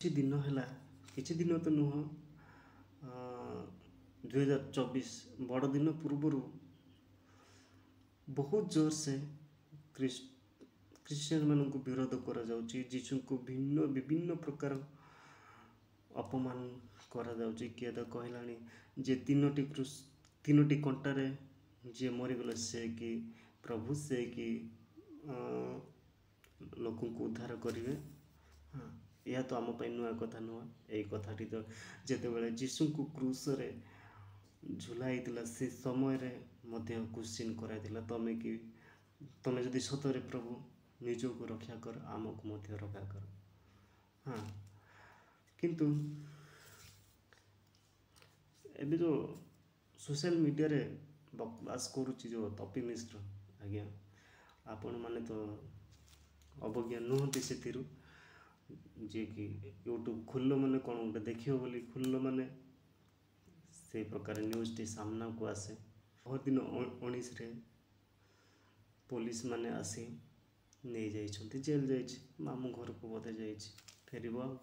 କିଛି ଦିନ ହେଲା, କିଛି ଦିନ ତ ନୁହଁ, 2024 ବଡ଼ଦିନ ପୂର୍ବରୁ ବହୁତ ଜୋରସେ ଖ୍ରୀଷ୍ଟିଆନ ମାନଙ୍କୁ ବିରୋଧ କରାଯାଉଛି। ଯୀଶୁଙ୍କୁ ବିଭିନ୍ନ ପ୍ରକାର ଅପମାନ କରାଯାଉଛି। କିଏ ତ କହିଲାଣି ଯେ ତିନୋଟି କଣ୍ଟାରେ ଯିଏ ମରିଗଲେ ସେ କି ପ୍ରଭୁ, ସେ କି ଲୋକଙ୍କୁ ଉଦ୍ଧାର କରିବେ। ଏହା ତ ଆମ ପାଇଁ ନୂଆ କଥା ନୁହଁ। ଏଇ କଥାଟି ତ ଯେତେବେଳେ ଯୀଶୁଙ୍କୁ କ୍ରୁଶରେ ଝୁଲା ହେଇଥିଲା ସେ ସମୟରେ ମଧ୍ୟ କ୍ୱେଶ୍ଚିନ୍ କରାଯାଇଥିଲା, ତମେ ଯଦି ସତରେ ପ୍ରଭୁ ନିଜକୁ ରକ୍ଷା କର, ଆମକୁ ମଧ୍ୟ ରକ୍ଷା କର। କିନ୍ତୁ ଏବେ ଯେଉଁ ସୋସିଆଲ ମିଡ଼ିଆରେ ବକବାସ କରୁଛି ଯେଉଁ ତପି ମିଶ୍ର, ଆଜ୍ଞା ଆପଣମାନେ ତ ଅବଜ୍ଞା ନୁହନ୍ତି ସେଥିରୁ, ଯିଏକି ୟୁଟ୍ୟୁବ୍ ଖୋଲିଲ ମାନେ କ'ଣ ଗୋଟେ ଦେଖିବ ବୋଲି ଖୋଲିଲ ମାନେ ସେଇ ପ୍ରକାର ନ୍ୟୁଜ୍ଟି ସାମ୍ନାକୁ ଆସେ। ପରଦିନ 19ରେ ପୋଲିସ ମାନେ ଆସି ନେଇଯାଇଛନ୍ତି, ଜେଲ୍ ଯାଇଛି, ମାମୁଁ ଘରକୁ ବୋଧେ ଯାଇଛି, ଫେରିବ ଆଉ।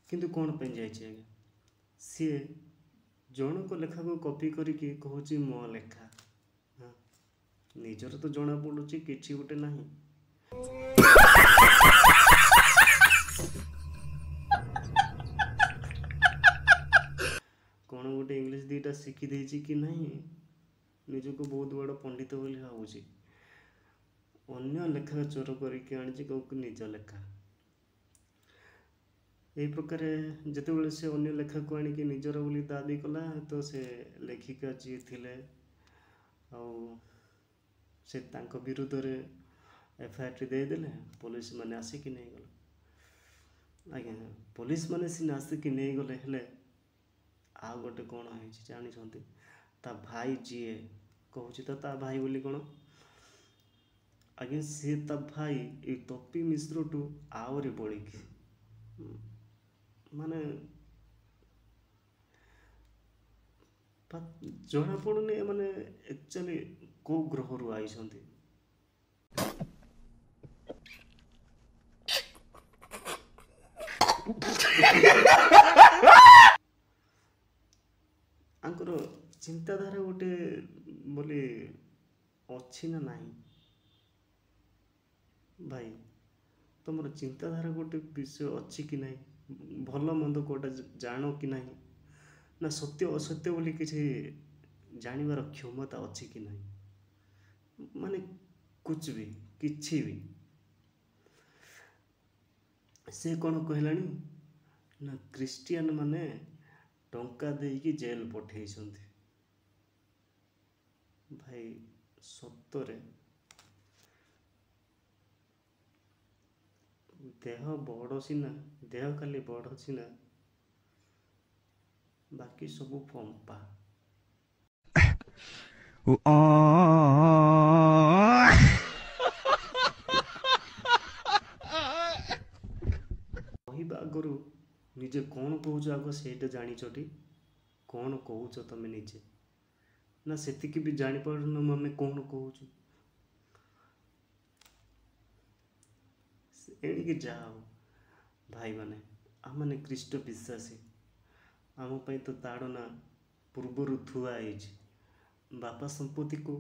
କିନ୍ତୁ କ'ଣ ପାଇଁ ଯାଇଛି ଆଜ୍ଞା? ସିଏ ଜଣଙ୍କ ଲେଖାକୁ କପି କରିକି କହୁଛି ମୋ ଲେଖା। ନିଜର ତ ଜଣା ପଡୁଛି କିଛି ଗୋଟେ ନାହିଁ। କ'ଣ ଗୋଟେ ଇଂଲିଶ ଦିଟା ଶିଖି ଦେଇଛି କି ନାହିଁ, ନିଜକୁ ବହୁତ ବଡ଼ ପଣ୍ଡିତ ବୋଲି ଭାବୁଛି। ଅନ୍ୟ ଲେଖା ଚୋର କରିକି ଆଣିଛି, କହୁକୁ ନିଜ ଲେଖା। ଏହି ପ୍ରକାର ଯେତେବେଳେ ସେ ଅନ୍ୟ ଲେଖାକୁ ଆଣିକି ନିଜର ବୋଲି ଦାବି କଲା, ତ ସେ ଲେଖିକା ଯିଏ ଥିଲେ ଆଉ ସେ ତାଙ୍କ ବିରୁଦ୍ଧରେ FIR ଦେଇଦେଲେ। ପୋଲିସ ମାନେ ଆସିକି ନେଇଗଲେ। ଆଜ୍ଞା ପୋଲିସ ମାନେ ସିନା ଆସିକି ନେଇଗଲେ, ହେଲେ ଆଉ ଗୋଟେ କ'ଣ ହେଇଛି ଜାଣିଛନ୍ତି? ତା ଭାଇ ଯିଏ କହୁଛି ତ ତା ଭାଇ ବୋଲି କ'ଣ, ଆଜ୍ଞା ସିଏ ତା ଭାଇ ଏଇ ତପି ମିଶ୍ରଠୁ ଆହୁରି ବଳିକି, ମାନେ ଜଣା ପଡୁନି ମାନେ ଏକ୍ଚୁଆଲି କୋଉ ଗ୍ରହରୁ ଆଇଛନ୍ତି। ଆଙ୍କର ଚିନ୍ତାଧାରା ଗୋଟେ ବୋଲି ଅଛି ନା ନାହିଁ? ଭାଇ ତମର ଚିନ୍ତାଧାରା ଗୋଟେ ବିଷୟ ଅଛି କି ନାହିଁ? ଭଲ ମନ୍ଦ କୋଉଟା ଜାଣ କି ନାହିଁ? ନା ସତ୍ୟ ଅସତ୍ୟ ବୋଲି କିଛି ଜାଣିବାର କ୍ଷମତା ଅଛି କି ନାହିଁ? ମାନେ କିଛି ବି। ସେ କ'ଣ କହିଲାଣି ନା ଖ୍ରୀଷ୍ଟିଆନ ମାନେ ଟଙ୍କା ଦେଇକି ଜେଲ୍ ପଠେଇଛନ୍ତି। ଭାଇ ସତରେ ଦେହ ଖାଲି ବଡ଼ ସିନା, ବାକି ସବୁ ଫମ୍ପା। କହିବା ଆଗରୁ ନିଜେ କ'ଣ କହୁଛ ଆଗ ସେଇଟା ଜାଣିଛଟି? କ'ଣ କହୁଛ ତମେ ନିଜେ? ନା ସେତିକି ବି ଜାଣିପାରୁନ ଆମେ କ'ଣ କହୁଛୁ? ଏଣିକି ଯାହା ହଉ ଭାଇମାନେ, ଆମମାନେ ଖ୍ରୀଷ୍ଟ ବିଶ୍ୱାସୀ, ଆମ ପାଇଁ ତ ତାଡ଼ନା ପୂର୍ବରୁ ଥୁଆ ହେଇଛି। ବାପା ସମ୍ପତ୍ତିକୁ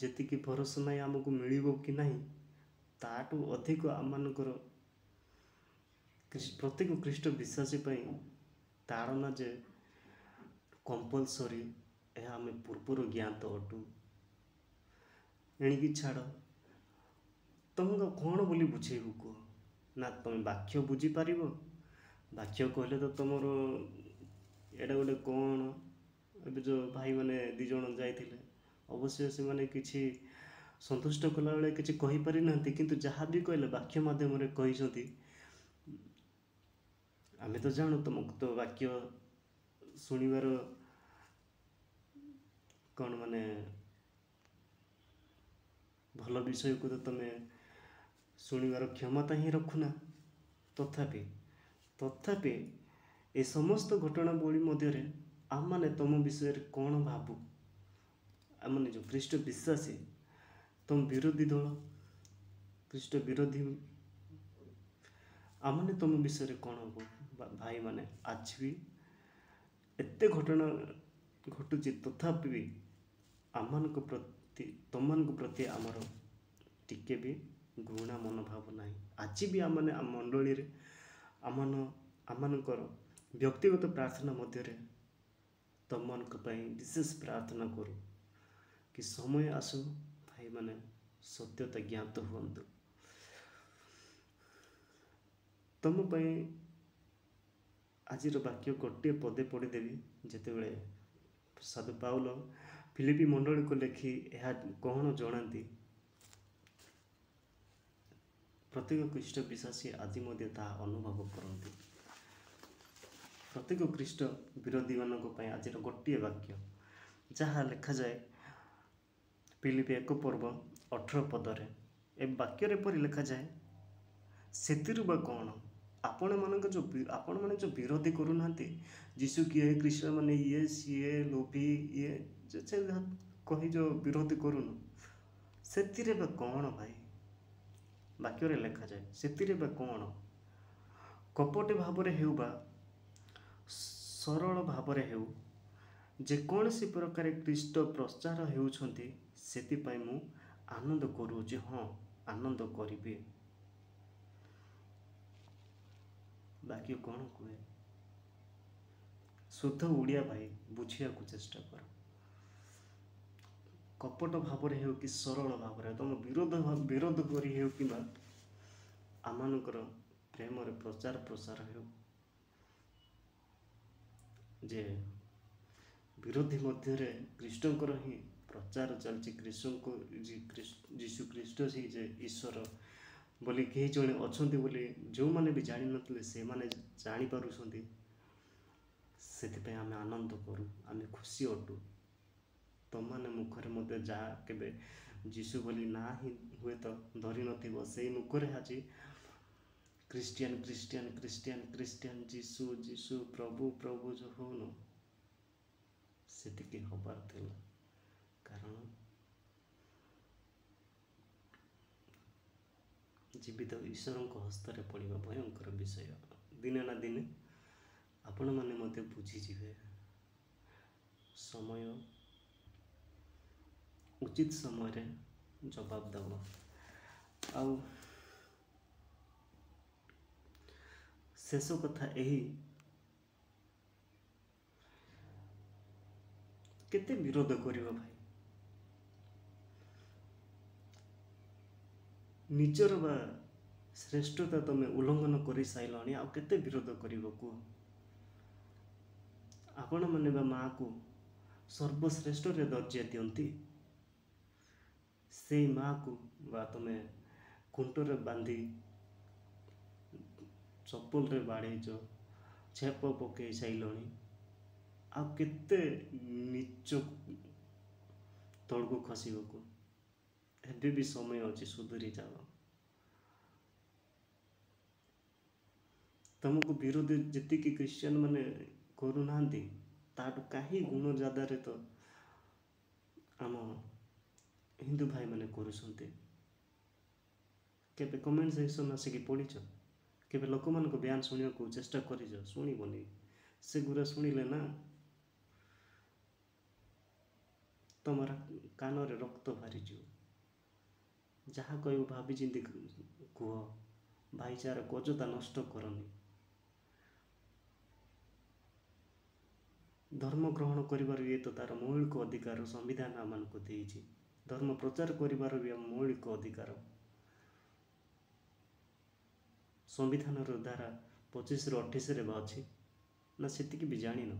ଯେତିକି ଭରସା ନାହିଁ ଆମକୁ ମିଳିବ କି ନାହିଁ, ତାଠୁ ଅଧିକ ଆମମାନଙ୍କର ପ୍ରତ୍ୟେକ ଖ୍ରୀଷ୍ଟ ବିଶ୍ୱାସୀ ପାଇଁ ତାଡ଼ନା ଯେ କମ୍ପଲସରି, ଏହା ଆମେ ପୂର୍ବରୁ ଜ୍ଞାତ ଅଟୁ। ଏଣିକି ଛାଡ଼, ତମକୁ କ'ଣ ବୋଲି ବୁଝେଇବୁ କୁହ? ନା ତମେ ବାକ୍ୟ ବୁଝିପାରିବ? ବାକ୍ୟ କହିଲେ ତ ତମର ଏଇଟା ଗୋଟେ କ'ଣ? ଏବେ ଯେଉଁ ଭାଇମାନେ 2 ଜଣ ଯାଇଥିଲେ, ଅବଶ୍ୟ ସେମାନେ କିଛି ସନ୍ତୁଷ୍ଟ କଲାବେଳେ କିଛି କହିପାରିନାହାନ୍ତି, କିନ୍ତୁ ଯାହା ବି କହିଲେ ବାକ୍ୟ ମାଧ୍ୟମରେ କହିଛନ୍ତି। ଆମେ ତ ଜାଣୁ ତମକୁ ତ ବାକ୍ୟ ଶୁଣିବାର କ'ଣ ମାନେ ଭଲ ବିଷୟକୁ ତ ତମେ ଶୁଣିବାର କ୍ଷମତା ହିଁ ରଖୁନା। ତଥାପି ଏ ସମସ୍ତ ଘଟଣାବଳୀ ମଧ୍ୟରେ ଆମମାନେ ତୁମ ବିଷୟରେ କ'ଣ ଭାବୁ? ଆମମାନେ ଯେଉଁ ଖ୍ରୀଷ୍ଟ ବିଶ୍ୱାସୀ, ତୁମ ବିରୋଧୀ ଦଳ ଖ୍ରୀଷ୍ଟ ବିରୋଧୀ, ଆମମାନେ ତୁମ ବିଷୟରେ କ'ଣ ହବୁ? ଭାଇମାନେ, ଆଜି ବି ଏତେ ଘଟଣା ଘଟୁଛି, ତଥାପି ବି ଆମମାନଙ୍କ ପ୍ରତି, ତୁମମାନଙ୍କ ପ୍ରତି ଆମର ଟିକେ ବି ଘୃଣା ମନୋଭାବ ନାହିଁ। ଆଜି ବି ଆମମାନେ ଆମ ମଣ୍ଡଳୀରେ ଆମମାନଙ୍କର ବ୍ୟକ୍ତିଗତ ପ୍ରାର୍ଥନା ମଧ୍ୟରେ ତୁମମାନଙ୍କ ପାଇଁ ବିଶେଷ ପ୍ରାର୍ଥନା କରୁ କି ସମୟ ଆସୁ ଭାଇମାନେ ସତ୍ୟତା ଜ୍ଞାତ ହୁଅନ୍ତୁ। ତୁମ ପାଇଁ ଆଜିର ବାକ୍ୟ ଗୋଟିଏ ପଦେ ପଢ଼ିଦେବି। ଯେତେବେଳେ ସାଧୁ ପାଉଲ ଫିଲିପି ମଣ୍ଡଳୀକୁ ଲେଖି ଏହା କ'ଣ ଜଣାନ୍ତି, ପ୍ରତ୍ୟେକ ଖ୍ରୀଷ୍ଟ ବିଶ୍ୱାସୀ ଆଜି ମଧ୍ୟ ତାହା ଅନୁଭବ କରନ୍ତି। ପ୍ରତ୍ୟେକ ଖ୍ରୀଷ୍ଟ ବିରୋଧୀମାନଙ୍କ ପାଇଁ ଆଜିର ଗୋଟିଏ ବାକ୍ୟ, ଯାହା ଲେଖାଯାଏ ଫିଲିପି 1 ପର୍ବ 18 ପଦରେ। ଏ ବାକ୍ୟରେ ପରି ଲେଖାଯାଏ, ସେଥିରୁ ବା କ'ଣ ଆପଣମାନେ ଯେଉଁ ବିରୋଧୀ କରୁନାହାନ୍ତି, ଯୀଶୁ କିଏ, ଖ୍ରୀଷ୍ଟମାନେ ଇଏ ସିଏ, ଲୋଭୀ ଇଏ କହି ଯେଉଁ ବିରୋଧୀ କରୁନୁ, ସେଥିରେ ବା କ'ଣ ଭାଇ? ବାକ୍ୟରେ ଲେଖାଯାଏ, ସେଥିରେ ବା କ'ଣ? କପଟି ଭାବରେ ହେଉ ବା ସରଳ ଭାବରେ ହେଉ, ଯେକୌଣସି ପ୍ରକାର ଖ୍ରୀଷ୍ଟ ପ୍ରଚାର ହେଉଛନ୍ତି, ସେଥିପାଇଁ ମୁଁ ଆନନ୍ଦ କରୁଅଛି। ହଁ, ଆନନ୍ଦ କରିବି। ବାକ୍ୟ କ'ଣ କୁହେ? ଶୁଦ୍ଧ ଓଡ଼ିଆ ଭାଇ ବୁଝିବାକୁ ଚେଷ୍ଟା କର। କପଟ ଭାବରେ ହେଉ କି ସରଳ ଭାବରେ, ତୁମ ବିରୋଧ କରି ହେଉ କିମ୍ବା ଆମମାନଙ୍କର ପ୍ରେମରେ ପ୍ରଚାର ପ୍ରସାର ହେଉ, ଯେ ବିରୋଧୀ ମଧ୍ୟରେ ଖ୍ରୀଷ୍ଟଙ୍କର ହିଁ ପ୍ରଚାର ଚାଲିଛି। ଯୀଶୁ ଖ୍ରୀଷ୍ଟ ହିଁ ଯେ ଈଶ୍ୱର ବୋଲି କେହି ଜଣେ ଅଛନ୍ତି ବୋଲି ଯେଉଁମାନେ ବି ଜାଣିନଥିଲେ ସେମାନେ ଜାଣିପାରୁଛନ୍ତି। ସେଥିପାଇଁ ଆମେ ଆନନ୍ଦ କରୁ, ଆମେ ଖୁସି ଅଟୁ। ତୁମମାନେ ମୁଖରେ ମଧ୍ୟ ଯାହା କେବେ ଯୀଶୁ ବୋଲି ନାଁ ହିଁ ହୁଏତ ଧରିନଥିବ, ସେଇ ମୁଖରେ ଆଜି ଖ୍ରୀଷ୍ଟିଆନ ଖ୍ରୀଷ୍ଟିଆନ ଖ୍ରୀଷ୍ଟିଆନ ଖ୍ରୀଷ୍ଟିଆନ ଯୀଶୁ ଯୀଶୁ ପ୍ରଭୁ ପ୍ରଭୁ ଯେଉଁ ହଉନ, ସେତିକି ହବାର ଥିଲା। କାରଣ ଜୀବିତ ଈଶ୍ୱରଙ୍କ ହସ୍ତରେ ପଡ଼ିବା ଭୟଙ୍କର ବିଷୟ। ଦିନେ ନା ଦିନେ ଆପଣମାନେ ମଧ୍ୟ ବୁଝିଯିବେ। ସମୟ ଉଚିତ ସମୟରେ ଜବାବ ଦେବ। ଆଉ ଶେଷ କଥା ଏହି, କେତେ ବିରୋଧ କରିବ ଭାଇ? ନିଜର ବା ଶ୍ରେଷ୍ଠତା ତମେ ଉଲ୍ଲଂଘନ କରିସାରିଲଣି, ଆଉ କେତେ ବିରୋଧ କରିବ କୁହ? ଆପଣମାନେ ବା ମାଆକୁ ସର୍ବଶ୍ରେଷ୍ଠରେ ଦର୍ଜା ଦିଅନ୍ତି। ସେଇ ମାଆକୁ ବା ତମେ ଖୁଣ୍ଟରେ ବାନ୍ଧି ଚପଲରେ ବାଡ଼େଇଛ, ଛେପ ପକେଇ ସାରିଲଣି, ଆଉ କେତେ ନିଚ ତଳକୁ ଖସିବାକୁ? ଏବେ ବି ସମୟ ଅଛି, ସୁଧୁରି ଯାଅ। ତମକୁ ବିରୋଧ ଯେତିକି ଖ୍ରୀଷ୍ଟିଆନ ମାନେ କରୁନାହାନ୍ତି, ତାଠୁ କାହିଁ ଗୁଣ ଜାଦାରେ ତ ଆମ ହିନ୍ଦୁ ଭାଇମାନେ କରୁଛନ୍ତି। କେବେ କମେଣ୍ଟ ସେକ୍ସନ୍ ଆସିକି ପଢ଼ିଛ? କେବେ ଲୋକମାନଙ୍କ ବୟାନ ଶୁଣିବାକୁ ଚେଷ୍ଟା କରିଛ? ଶୁଣିବନି। ସେଗୁଡ଼ା ଶୁଣିଲେ ନା ତମର କାନରେ ରକ୍ତ ବାହାରିଯିବ। ଯାହା କହିବ ଭାବି ଚିନ୍ତି କୁହ। ଭାଇଚାରା ଅଯଥା ନଷ୍ଟ କରନି। ଧର୍ମ ଗ୍ରହଣ କରିବାର ଇଏ ତ ତାର ମୌଳିକ ଅଧିକାର ସମ୍ବିଧାନ ଆମମାନଙ୍କୁ ଦେଇଛି। ଧର୍ମ ପ୍ରଚାର କରିବାର ବି ମୌଳିକ ଅଧିକାର ସମ୍ବିଧାନର ଧାରା 25ରୁ 28ରେ ବା ଅଛି ନା? ସେତିକି ବି ଜାଣିନ?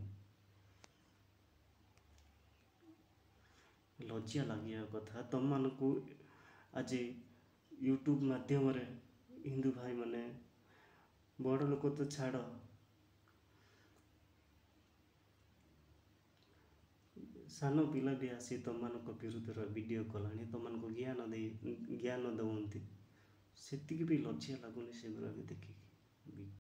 ଲଜ୍ଜା ଲାଗିବା କଥା ତମମାନଙ୍କୁ। ଆଜି ୟୁଟ୍ୟୁବ ମାଧ୍ୟମରେ ହିନ୍ଦୁ ଭାଇମାନେ, ବଡ଼ ଲୋକ ତ ଛାଡ଼, ସାନ ପିଲା ବି ଆସି ତମମାନଙ୍କ ବିରୁଦ୍ଧରେ ଭିଡ଼ିଓ କଲାଣି, ତମମାନଙ୍କୁ ଜ୍ଞାନ ଦେଉଛନ୍ତି। ସେତିକି ବି ଲଜ୍ଜା ଲାଗୁନି ସେଗୁଡ଼ା ବି ଦେଖିକି?